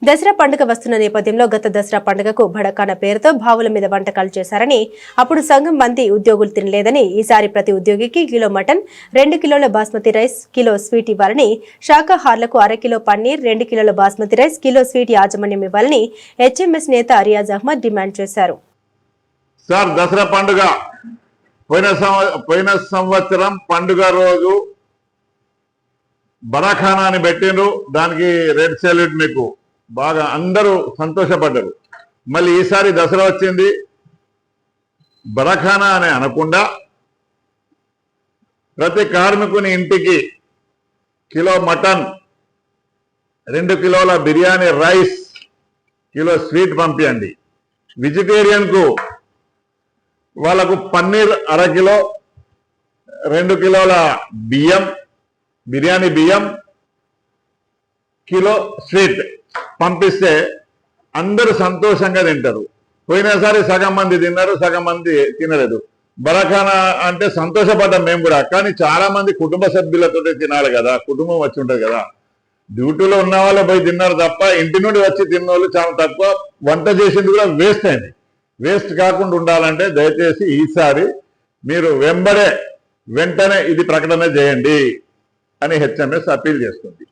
దసరా పండుగ వస్తున్న నేపథ్యంలో గత దసరా పండుగకు బడకాన పేరుతో బావుల మీద వంటకాలు చేశారని, అప్పుడు సగం మంది ఉద్యోగులు తినలేదని, ఈసారి ప్రతి ఉద్యోగికి కిలో మటన్, 2 కిలోల బాస్మతి రైస్, కిలో స్వీట్ ఇవ్వాలని, శాఖాహారులకు అరకిలో పన్నీర్, 2 కిలోల బాస్మతి రైస్, కిలో స్వీట్ యాజమాన్యం ఇవ్వాలని హెచ్ఎంఎస్ నేత రియాజ్ అహ్మద్ డిమాండ్ చేశారు. సార్, దసరా పండుగ పోయిన సంవత్సరం పండుగ రోజు బరాఖానా అని పెట్టిండ్రు. దానికి రెడ్ సెల్యూట్. మీకు బాగా అందరూ సంతోషపడ్డారు. మళ్ళీ ఈసారి దసరా వచ్చింది, బరాఖానా అని అనకుండా ప్రతి కార్మికుని ఇంటికి కిలో మటన్, 2 కిలోల బిర్యానీ రైస్, కిలో స్వీట్ పంపించండి. వెజిటేరియన్కు వాళ్ళకు పన్నీర్ అరకిలో, 2 కిలోల బియ్యం, బిర్యానీ బియ్యం, కిలో స్వీట్ పంపిస్తే అందరూ సంతోషంగా తింటారు. పోయినసారి సగం మంది తిన్నారు, సగం మంది తినలేదు. బరాఖానా అంటే సంతోషపడ్డాం మేము కూడా. కానీ చాలా మంది కుటుంబ సభ్యులతో తినాలి కదా, కుటుంబం వచ్చి ఉంటుంది కదా. డ్యూటీలో ఉన్న వాళ్ళు పోయి తిన్నారు తప్ప ఇంటి నుండి వచ్చి తిన్న వాళ్ళు చాలా తక్కువ. వంట చేసింది కూడా వేస్ట్ అయింది. వేస్ట్ కాకుండా ఉండాలంటే దయచేసి ఈసారి మీరు వెంటనే ఇది ప్రకటన చేయండి అని హెచ్ఎంఎస్ అప్పీల్ చేస్తుంది.